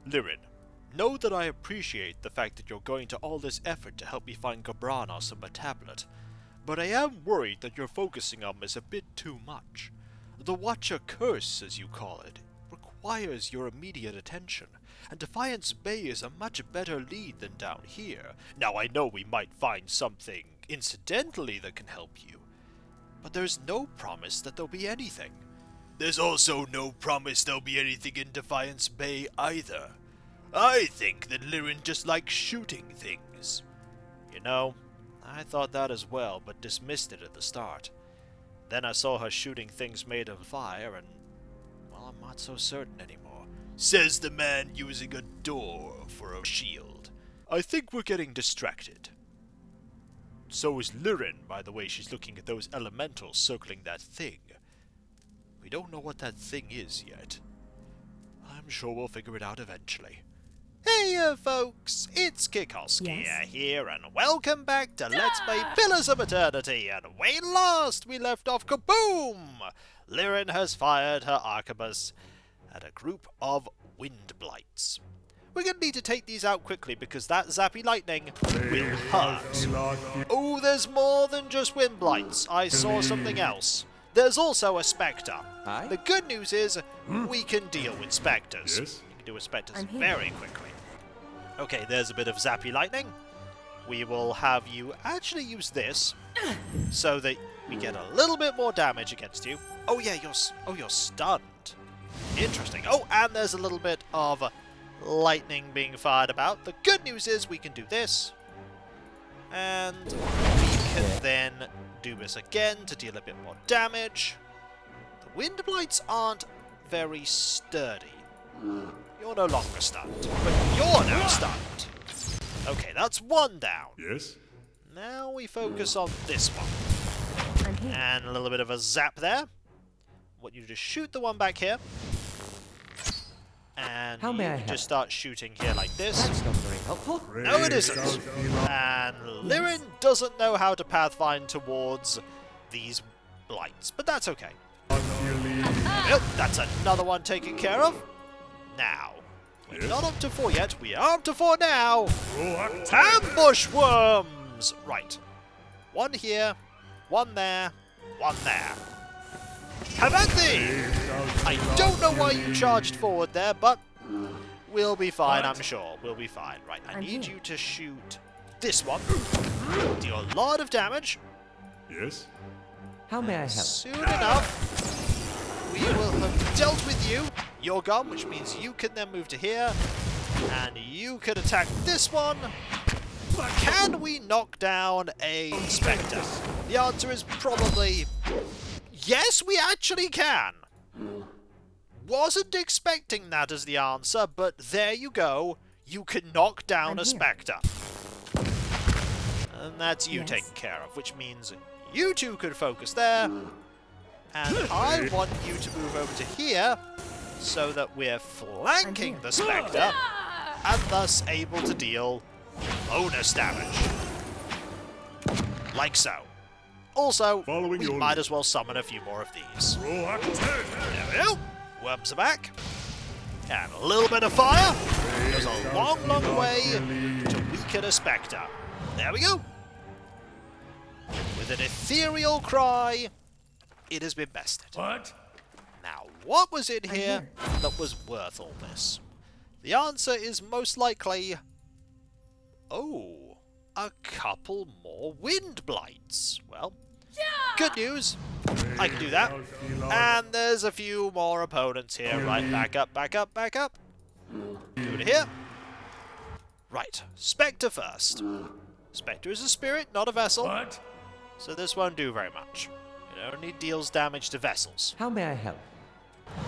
Lirin, know that I appreciate the fact that you're going to all this effort to help me find Gabrannos and my tablet, but I am worried that you're focusing on this a bit too much. The Watcher Curse, as you call it, requires your immediate attention, and Defiance Bay is a much better lead than down here. Now I know we might find something incidentally that can help you, but there's no promise that there'll be anything. There's also no promise there'll be anything in Defiance Bay either. I think that Lirin just likes shooting things. You know, I thought that as well, but dismissed it at the start. Then I saw her shooting things made of fire, and, well, I'm not so certain anymore. Says the man using a door for a shield. I think we're getting distracted. So is Lirin, by the way she's looking at those elementals circling that thing. We don't know what that thing is yet. I'm sure we'll figure it out eventually. Hey folks, it's Kikoskia here, and welcome back to Let's Play Pillars of Eternity, and when last we left off, kaboom! Lirin has fired her arquebus at a group of wind blights. We're going to need to take these out quickly because that zappy lightning will hurt. Oh, there's more than just wind blights. I saw something else. There's also a spectre. Hi? The good news is we can deal with spectres. Yes? We can deal with spectres very quickly. Okay, there's a bit of zappy lightning. We will have you actually use this so that we get a little bit more damage against you. Oh yeah, you're stunned. Interesting. Oh, and there's a little bit of lightning being fired about. The good news is we can do this, and we can then do this again to deal a bit more damage. The wind blights aren't very sturdy. You're no longer stunned, but you're now stunned. Okay, that's one down. Yes? Now we focus on this one. And a little bit of a zap there. Want you to shoot the one back here. And How may I you help? just start shooting here like this. That's not very helpful. No, it isn't. And Lirin doesn't know how to pathfind towards these blights, but that's okay. Yep, that's another one taken care of. Now, we're not up to 4 yet. We are up to 4 now. Ambush worms! Right. One here, one there, one there. Have at thee! I don't know why you charged forward there, but we'll be fine, I'm sure. We'll be fine. Right, I need you to shoot this one. Deal a lot of damage. Yes? How may I help? Soon enough, we will have dealt with you. You're gone, which means you can then move to here, and you can attack this one. Can we knock down a Spectre? The answer is probably yes, we actually can. Wasn't expecting that as the answer, but there you go. You can knock down a Spectre. And that's you taken care of, which means you two can focus there. And I want you to move over to here so that we're flanking the Spectre and thus able to deal bonus damage. Like so. Also, we might as well summon a few more of these. There we go. Worms are back. And a little bit of fire goes a long, long way to weaken a Spectre. There we go. With an ethereal cry, it has been bested. What? Now, what was in here that was worth all this? The answer is most likely... oh, a couple more wind blights. Well, good news. I can do that. And there's a few more opponents here. Right, back up, back up, back up. Do it here. Right, Spectre first. Spectre is a spirit, not a vessel. What? So this won't do very much. It only deals damage to vessels. How may I help?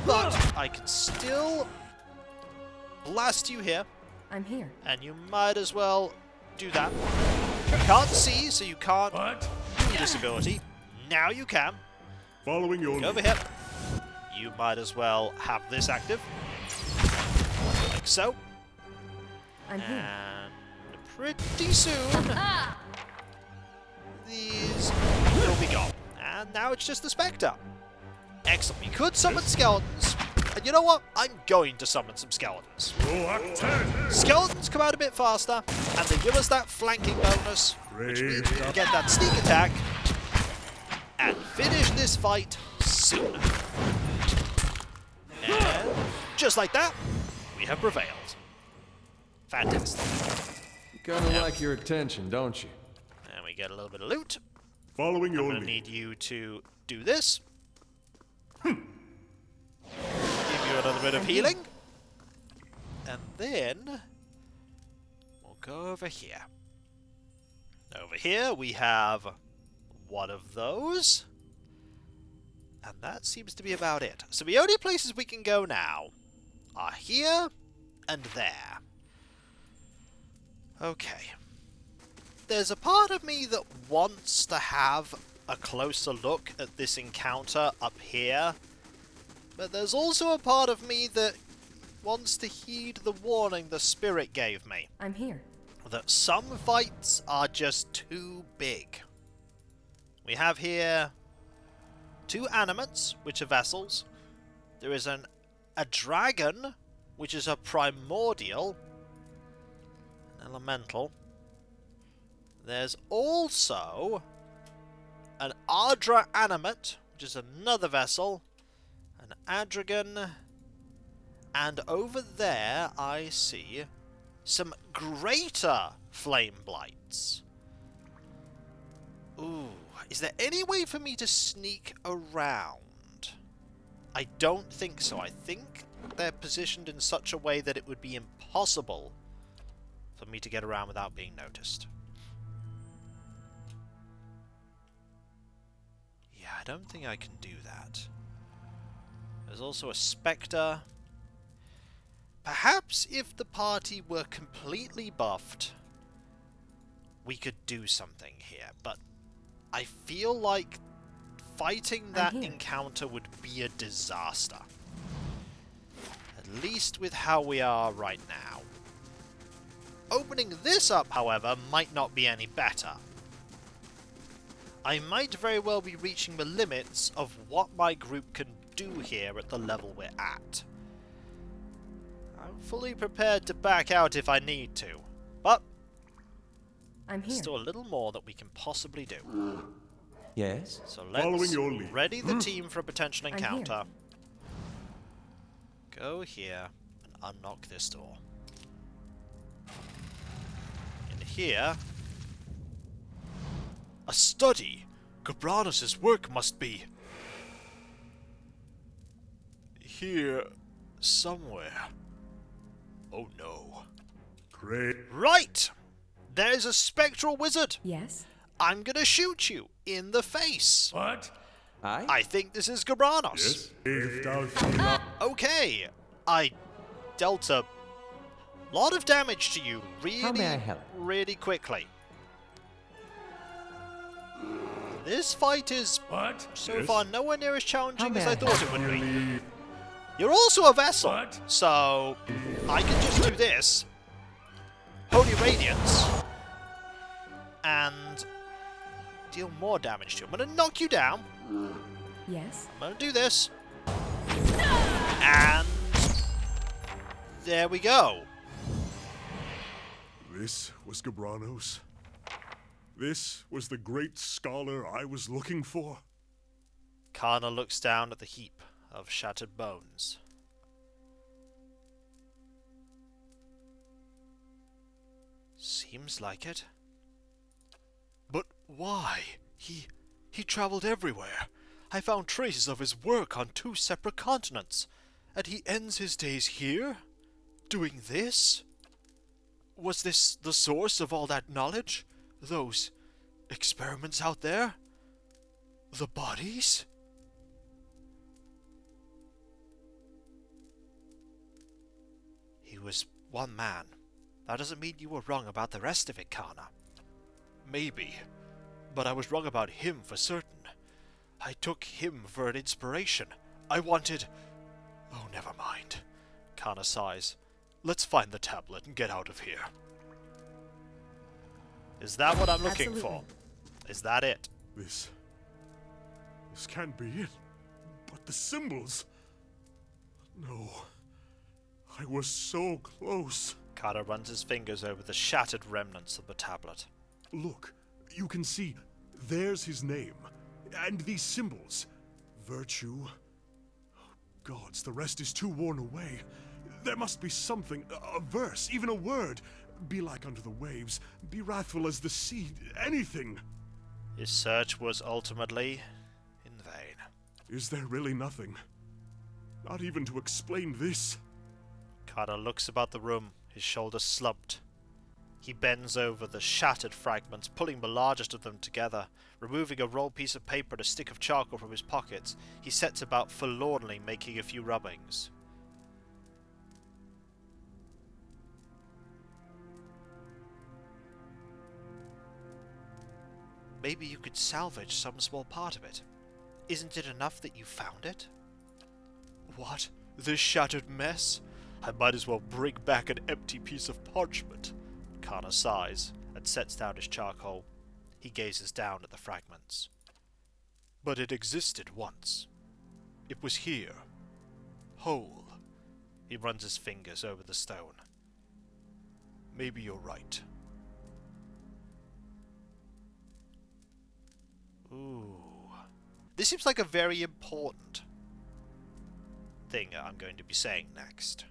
But I can still blast you here. I'm here. And you might as well do that. You can't see, so you can't do this ability. Now you can. Following your Go over here. You might as well have this active. Like so. I'm here. And pretty soon, these will be gone. And now it's just the Spectre. Excellent. We could summon skeletons, And you know what? I'm going to summon some skeletons. Skeletons come out a bit faster, and they give us that flanking bonus, which means we can get that sneak attack and finish this fight sooner. And just like that, we have prevailed. Fantastic. You kinda like your attention, don't you? And we get a little bit of loot. Following I'm your going to lead. need you to do this. Give you another bit of healing. And then we'll go over here. Over here we have one of those. And that seems to be about it. So the only places we can go now are here and there. Okay. There's a part of me that wants to have a closer look at this encounter up here. But there's also a part of me that wants to heed the warning the spirit gave me. I'm here. That some fights are just too big. We have here 2 animates, which are vessels. There is a dragon, which is a primordial, an elemental. There's also an Ardra animate, which is another vessel, an Adragon, and over there I see some greater flame blights. Ooh, is there any way for me to sneak around? I don't think so. I think they're positioned in such a way that it would be impossible for me to get around without being noticed. Yeah, I don't think I can do that. There's also a spectre. Perhaps if the party were completely buffed, we could do something here, but I feel like fighting that encounter would be a disaster. At least with how we are right now. Opening this up, however, might not be any better. I might very well be reaching the limits of what my group can do here at the level we're at. I'm fully prepared to back out if I need to, but I'm here. still a little more that we can possibly do. Yes? So Following let's your lead. ready the team for a potential here. encounter. Go here and unlock this door. In here, a study. Gabrannos' work must be here somewhere. Oh no. Great. Right! There's a spectral wizard. Yes? I'm gonna shoot you in the face. What? I think this is Gabrannos. Yes. If thou be not Okay, I dealt a lot of damage to you How may I help? really quickly. This fight is what? so Yes. far nowhere near as How challenging may as I I thought help? it would be. Really? You're also a vessel, What? so I can just do this. Holy Radiance. And deal more damage to you. I'm going to knock you down. Yes? I'm going to do this. And there we go. This was Gabrannos. This was the great scholar I was looking for. Kana looks down at the heap of shattered bones. Seems like it. But why? He traveled everywhere. I found traces of his work on 2 separate continents. And he ends his days here? Doing this? Was this the source of all that knowledge? Those experiments out there? The bodies? He was one man. That doesn't mean you were wrong about the rest of it, Kana. Maybe. But I was wrong about him for certain. I took him for an inspiration. I wanted... Oh, never mind. Kana sighs. Let's find the tablet and get out of here. Is that what I'm looking for? Absolutely. Is that it? This can't be it. But the symbols. No. I was so close. Kana runs his fingers over the shattered remnants of the tablet. Look, you can see, there's his name. And these symbols. Virtue. Gods, the rest is too worn away. There must be something, a verse, even a word. Be like unto the waves, be wrathful as the sea, anything. His search was ultimately in vain. Is there really nothing? Not even to explain this? Kana looks about the room, his shoulders slumped. He bends over the shattered fragments, pulling the largest of them together. Removing a rolled piece of paper and a stick of charcoal from his pockets, he sets about forlornly making a few rubbings. Maybe you could salvage some small part of it. Isn't it enough that you found it? What? This shattered mess? I might as well bring back an empty piece of parchment. Kana sighs and sets down his charcoal. He gazes down at the fragments. But it existed once. It was here. Whole. He runs his fingers over the stone. Maybe you're right. Ooh. This seems like a very important thing I'm going to be saying next.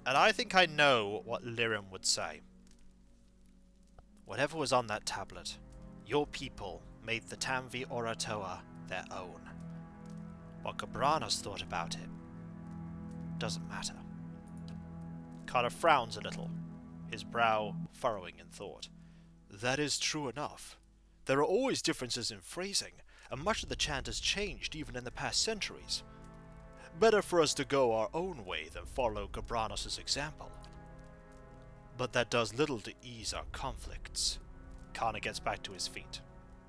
And I think I know what Lirim would say. Whatever was on that tablet, your people made the Tamvi Oratoa their own. What Gabrannos thought about it doesn't matter. Kana frowns a little, his brow furrowing in thought. That is true enough. There are always differences in phrasing, and much of the chant has changed even in the past centuries. Better for us to go our own way than follow Gabrannos' example. But that does little to ease our conflicts. Kana gets back to his feet.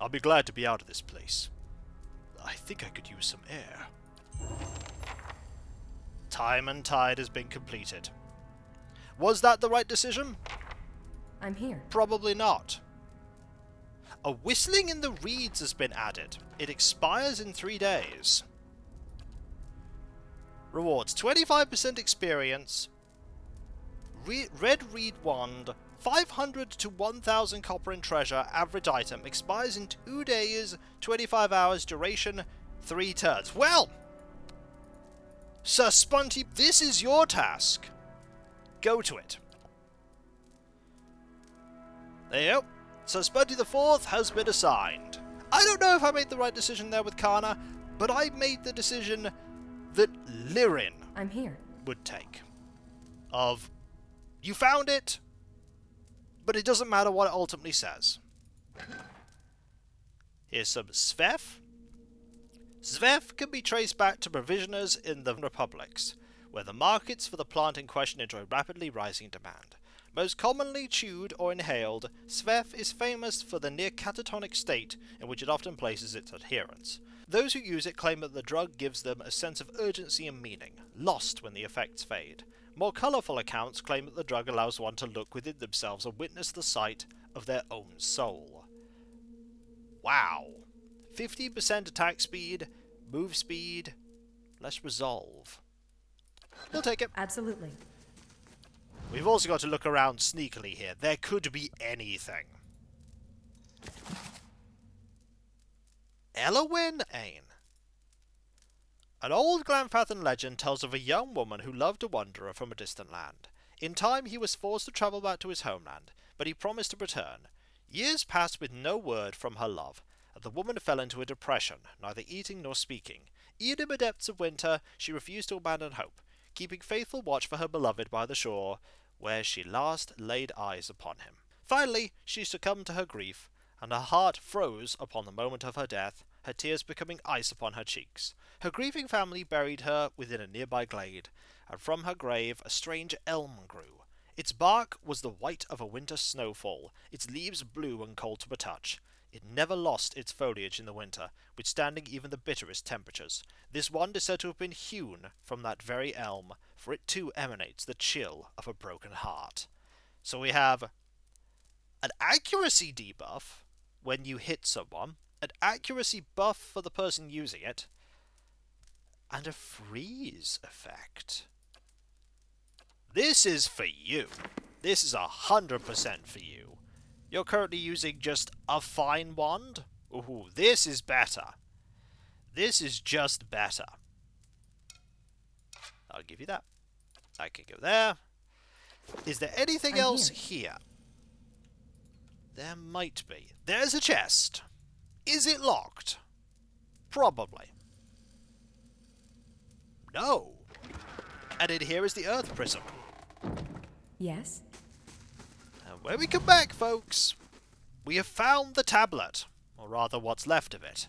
I'll be glad to be out of this place. I think I could use some air. Time and tide has been completed. Was that the right decision? I'm here. Probably not. A whistling in the reeds has been added. It expires in 3 days. Rewards 25% experience, red reed wand, 500 to 1000 copper in treasure, average item, expires in 2 days, 25 hours, duration 3 turns. Well, Sir Spunty, this is your task. Go to it. There you go. Sir Spunty the Fourth has been assigned. I don't know if I made the right decision there with Kana, but I made the decision that Lirin I'm here. would take. Of, you found it, but it doesn't matter what it ultimately says. Here's some Svef. Svef can be traced back to provisioners in the republics, where the markets for the plant in question enjoy rapidly rising demand. Most commonly chewed or inhaled, Svef is famous for the near catatonic state in which it often places its adherents. Those who use it claim that the drug gives them a sense of urgency and meaning, lost when the effects fade. More colourful accounts claim that the drug allows one to look within themselves and witness the sight of their own soul. Wow. 50% attack speed, move speed, less resolve. We'll take it. Absolutely. We've also got to look around sneakily here. There could be anything. Elowyn Ain. An old Glanfathan legend tells of a young woman who loved a wanderer from a distant land. In time he was forced to travel back to his homeland, but he promised to return. Years passed with no word from her love, and the woman fell into a depression, neither eating nor speaking. Even in the depths of winter, she refused to abandon hope, keeping faithful watch for her beloved by the shore, where she last laid eyes upon him. Finally, she succumbed to her grief, and her heart froze upon the moment of her death, her tears becoming ice upon her cheeks. Her grieving family buried her within a nearby glade, and from her grave a strange elm grew. Its bark was the white of a winter snowfall, its leaves blue and cold to the touch. It never lost its foliage in the winter, withstanding even the bitterest temperatures. This wand is said to have been hewn from that very elm, for it too emanates the chill of a broken heart. So we have an accuracy debuff when you hit someone, an accuracy buff for the person using it, and a freeze effect. This is for you. This is 100% for you. You're currently using just a fine wand? Ooh, this is better. This is just better. I'll give you that. I can go there. Is there anything else here? There might be. There's a chest. Is it locked? Probably. No. And in here is the Earth Prism. Yes? And when we come back, folks, we have found the tablet. Or rather, what's left of it.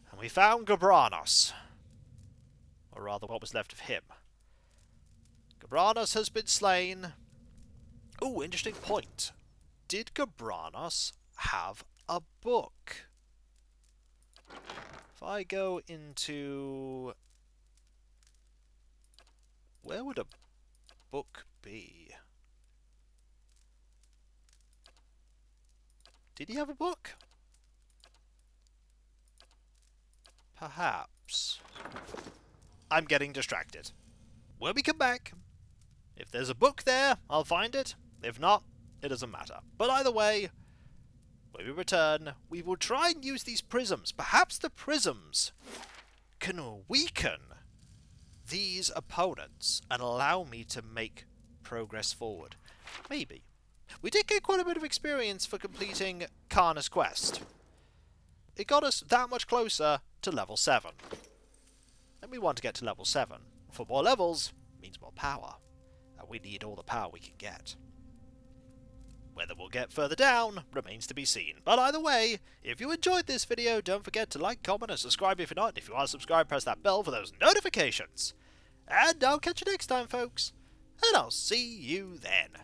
And we found Gabrannos. Or rather, what was left of him. Gabrannos has been slain. Ooh, interesting point. Did Gabrannos have a book? If I go into... Where would a book be? Did he have a book? Perhaps. I'm getting distracted. When we come back, if there's a book there, I'll find it. If not, it doesn't matter. But either way, when we return, we will try and use these prisms. Perhaps the prisms can weaken these opponents and allow me to make progress forward. Maybe. We did get quite a bit of experience for completing Kana's quest. It got us that much closer to level 7. And we want to get to level 7. For more levels means more power. And we need all the power we can get. Whether we'll get further down remains to be seen. But either way, if you enjoyed this video, don't forget to like, comment, and subscribe if you're not. And if you are subscribed, press that bell for those notifications. And I'll catch you next time, folks. And I'll see you then.